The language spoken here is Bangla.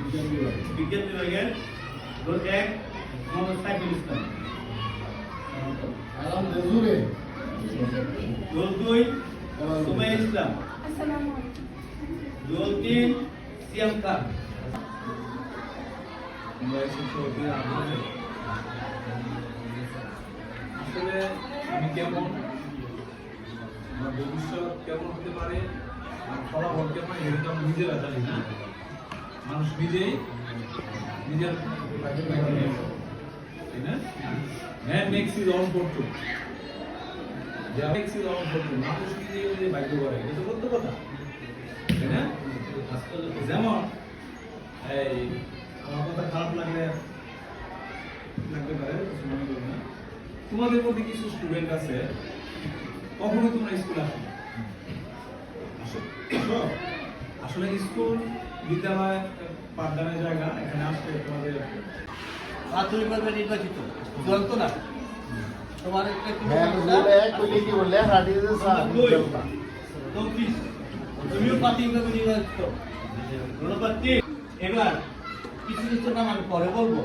বিজ্ঞান বিভাগের রোল 1 মোহাম্মদ সাইফুল ইসলাম। রোল 2 সুমাইয়া ইসলাম। রোল 3 সিয়াম খান। আসলে আমি কেমন, আমার ভবিষ্যৎ কেমন হতে পারে, আমার ফলাফল কেমন, এটা তো আমি নিজেরা জানি না। মানুষ নিজেই নিজের man makes his own fortune, মানুষ নিজেই নিজে ভাগ্য করে, এটা তো সত্য কথা, তাই না? যেমন এই আমার কথা খারাপ লাগতে পারে, মনে করো না। তোমাদের মধ্যে কিছু স্টুডেন্ট আছে কখনো তোমরা স্কুল আসো, আসলে স্কুল বিদ্যালয় পাঠদানের জায়গা, এখানে আসলে তোমাদের প্রাথমিকভাবে নির্বাচিত চূড়ান্ত না। তোমার তুমিও প্রাথমিকভাবে নির্বাচিত। ধন্যবাদ। এবার কিছু কিছু নাম আমি পরে বলবো।